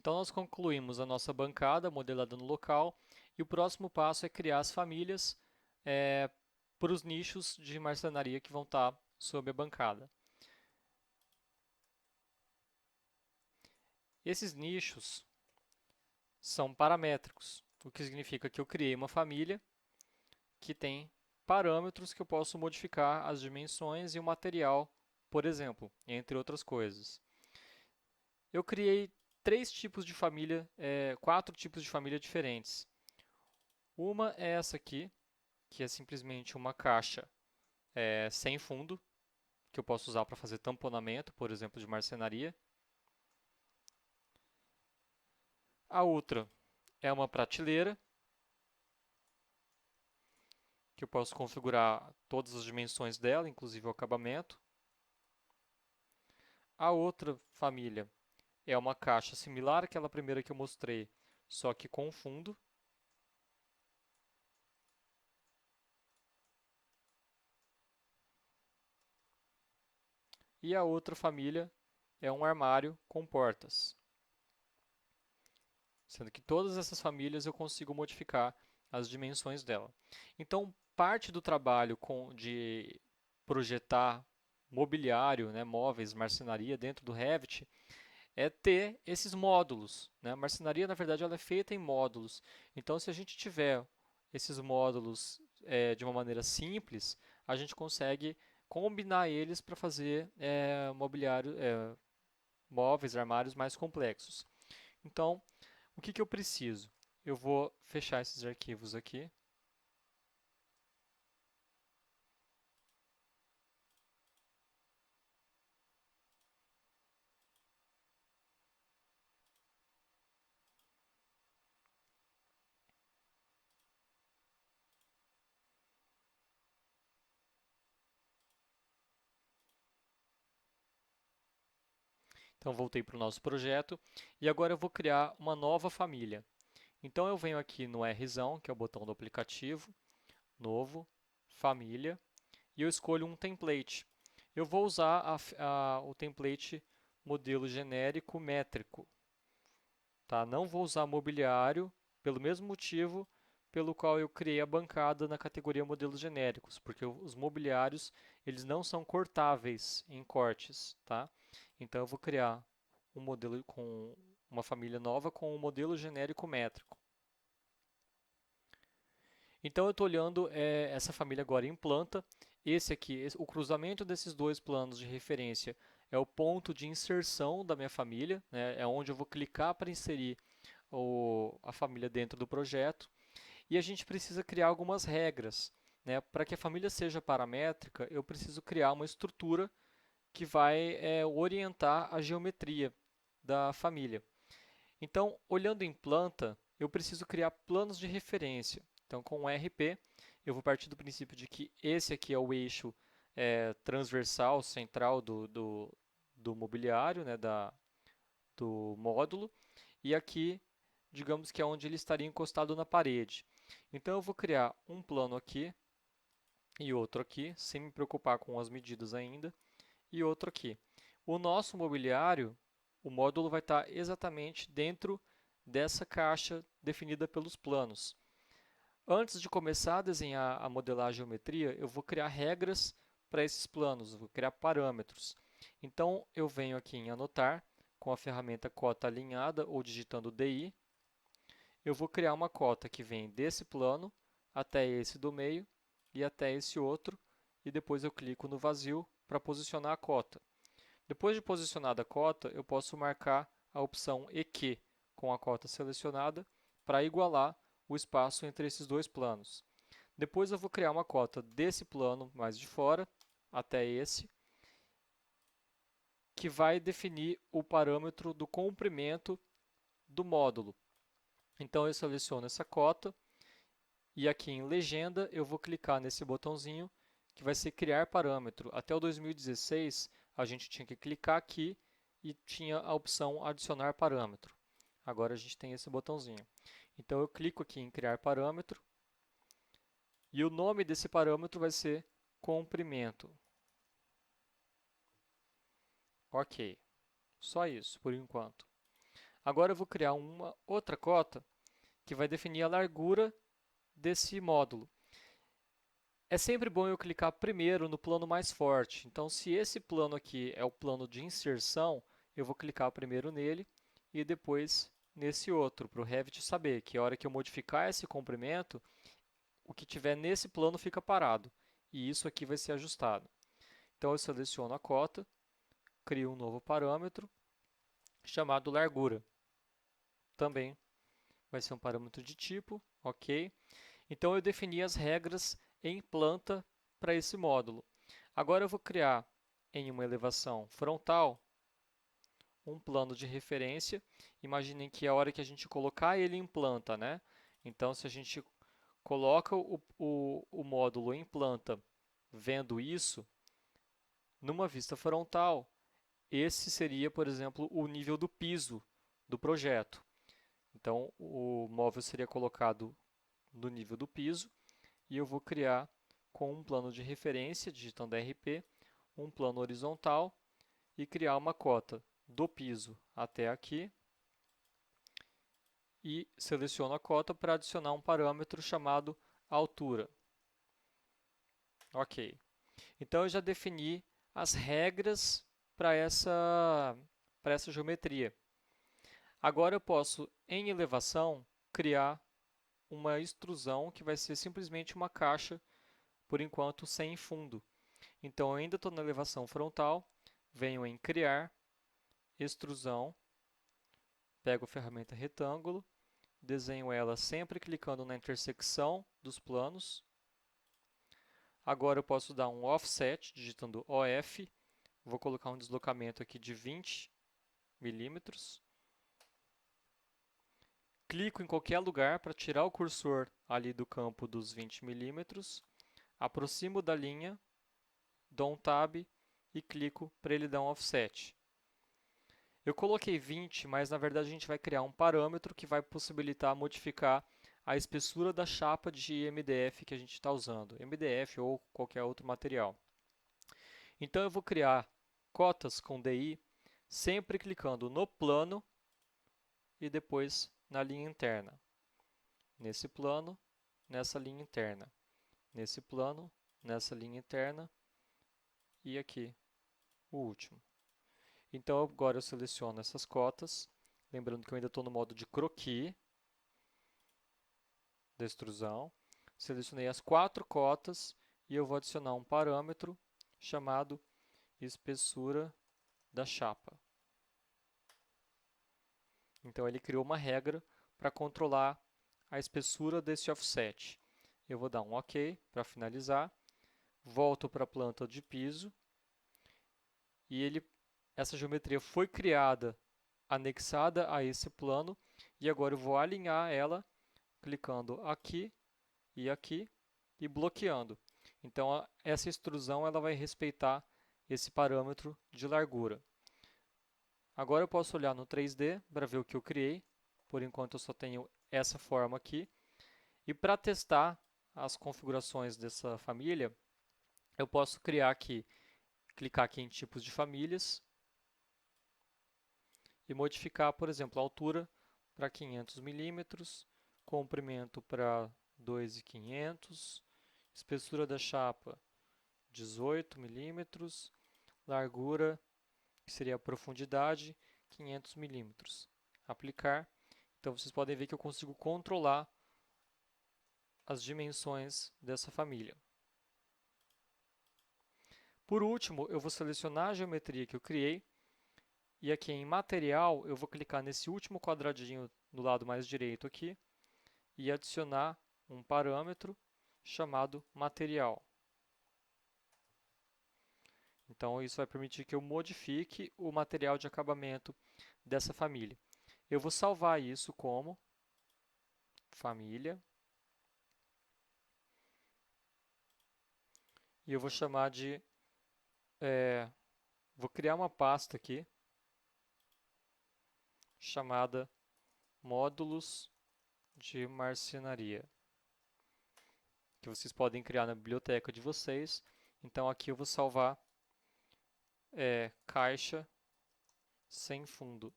Então, nós concluímos a nossa bancada modelada no local e o próximo passo é criar as famílias para os nichos de marcenaria que vão estar sob a bancada. Esses nichos são paramétricos, o que significa que eu criei uma família que tem parâmetros que eu posso modificar as dimensões e o material, por exemplo, entre outras coisas. Eu criei quatro tipos de família diferentes. Uma é essa aqui, que é simplesmente uma caixa sem fundo, que eu posso usar para fazer tamponamento, por exemplo, de marcenaria. A outra é uma prateleira, que eu posso configurar todas as dimensões dela, inclusive o acabamento. A outra família é uma caixa similar àquela primeira que eu mostrei, só que com fundo. E a outra família é um armário com portas. Sendo que todas essas famílias eu consigo modificar as dimensões dela. Então, parte do trabalho de projetar mobiliário, né, móveis, marcenaria dentro do Revit é ter esses módulos, né? A marcenaria, na verdade, ela é feita em módulos. Então, se a gente tiver esses módulos de uma maneira simples, a gente consegue combinar eles para fazer móveis, armários mais complexos. Então, o que eu preciso? Eu vou fechar esses arquivos aqui. Então, voltei para o nosso projeto e agora eu vou criar uma nova família. Então, eu venho aqui no Rzão, que é o botão do aplicativo, Novo, Família, e eu escolho um template. Eu vou usar o template modelo genérico métrico. Tá? Não vou usar mobiliário, pelo mesmo motivo pelo qual eu criei a bancada na categoria modelos genéricos, porque os mobiliários eles não são cortáveis em cortes. Tá? Então eu vou criar um modelo com uma família nova com um modelo genérico métrico. Então eu estou olhando essa família agora em planta. Esse aqui, o cruzamento desses dois planos de referência é o ponto de inserção da minha família, né? É onde eu vou clicar para inserir a família dentro do projeto. E a gente precisa criar algumas regras, né? Para que a família seja paramétrica, eu preciso criar uma estrutura que vai orientar a geometria da família. Então, olhando em planta, eu preciso criar planos de referência. Então, com o RP, eu vou partir do princípio de que esse aqui é o eixo transversal, central do mobiliário, né, do módulo, e aqui, digamos que é onde ele estaria encostado na parede. Então, eu vou criar um plano aqui e outro aqui, sem me preocupar com as medidas ainda, e outro aqui. O nosso mobiliário, o módulo vai estar exatamente dentro dessa caixa definida pelos planos. Antes de começar a desenhar, a modelar a geometria, eu vou criar regras para esses planos, vou criar parâmetros. Então, eu venho aqui em anotar, com a ferramenta cota alinhada ou digitando DI, eu vou criar uma cota que vem desse plano até esse do meio e até esse outro, e depois eu clico no vazio para posicionar a cota. Depois de posicionada a cota, eu posso marcar a opção EQ com a cota selecionada para igualar o espaço entre esses dois planos. Depois eu vou criar uma cota desse plano mais de fora até esse, que vai definir o parâmetro do comprimento do módulo. Então eu seleciono essa cota e aqui em legenda eu vou clicar nesse botãozinho que vai ser criar parâmetro. Até o 2016 a gente tinha que clicar aqui e tinha a opção adicionar parâmetro. Agora a gente tem esse botãozinho. Então eu clico aqui em criar parâmetro e o nome desse parâmetro vai ser comprimento. Ok, só isso por enquanto. Agora eu vou criar uma outra cota que vai definir a largura desse módulo. É sempre bom eu clicar primeiro no plano mais forte. Então, se esse plano aqui é o plano de inserção, eu vou clicar primeiro nele e depois nesse outro, para o Revit saber que a hora que eu modificar esse comprimento, o que tiver nesse plano fica parado. E isso aqui vai ser ajustado. Então, eu seleciono a cota, crio um novo parâmetro chamado largura. Também vai ser um parâmetro de tipo, ok? Então, eu defini as regras em planta para esse módulo. Agora eu vou criar em uma elevação frontal um plano de referência. Imaginem que a hora que a gente colocar ele em planta, né? Então, se a gente coloca o módulo em planta vendo isso, numa vista frontal, esse seria, por exemplo, o nível do piso do projeto. Então, o móvel seria colocado no nível do piso e eu vou criar com um plano de referência, digitando RP, um plano horizontal e criar uma cota do piso até aqui e seleciono a cota para adicionar um parâmetro chamado altura. Ok. Então eu já defini as regras para essa geometria. Agora eu posso, em elevação, criar uma extrusão que vai ser simplesmente uma caixa, por enquanto, sem fundo. Então eu ainda estou na elevação frontal, venho em criar, extrusão, pego a ferramenta retângulo, desenho ela sempre clicando na intersecção dos planos. Agora eu posso dar um offset, digitando OF, vou colocar um deslocamento aqui de 20 milímetros. Clico em qualquer lugar para tirar o cursor ali do campo dos 20 milímetros, aproximo da linha, dou um Tab e clico para ele dar um offset. Eu coloquei 20, mas na verdade a gente vai criar um parâmetro que vai possibilitar modificar a espessura da chapa de MDF que a gente está usando, MDF ou qualquer outro material. Então eu vou criar cotas com DI, sempre clicando no plano e depois na linha interna. Nesse plano, nessa linha interna. Nesse plano, nessa linha interna e aqui o último. Então agora eu seleciono essas cotas, lembrando que eu ainda estou no modo de croquis da extrusão. Selecionei as 4 cotas e eu vou adicionar um parâmetro chamado espessura da chapa. Então ele criou uma regra para controlar a espessura desse offset. Eu vou dar um OK para finalizar, volto para a planta de piso e essa geometria foi criada anexada a esse plano e agora eu vou alinhar ela clicando aqui e bloqueando. Então essa extrusão ela vai respeitar esse parâmetro de largura. Agora eu posso olhar no 3D para ver o que eu criei. Por enquanto eu só tenho essa forma aqui. E para testar as configurações dessa família, eu posso criar aqui, clicar aqui em tipos de famílias e modificar, por exemplo, a altura para 500 milímetros, comprimento para 2.500, espessura da chapa 18 milímetros, largura, que seria a profundidade, 500 milímetros. Aplicar. Então vocês podem ver que eu consigo controlar as dimensões dessa família. Por último, eu vou selecionar a geometria que eu criei e aqui em material eu vou clicar nesse último quadradinho do lado mais direito aqui e adicionar um parâmetro chamado material. Então isso vai permitir que eu modifique o material de acabamento dessa família. Eu vou salvar isso como família e eu vou chamar de vou criar uma pasta aqui chamada módulos de marcenaria, que vocês podem criar na biblioteca de vocês. Então aqui eu vou salvar caixa sem fundo.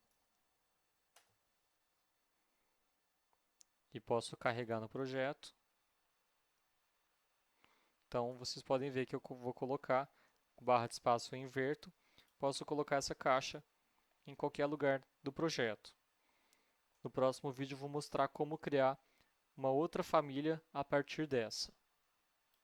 e posso carregar no projeto. Então, vocês podem ver que eu vou colocar barra de espaço eu inverto. Posso colocar essa caixa em qualquer lugar do projeto. No próximo vídeo eu vou mostrar como criar uma outra família a partir dessa.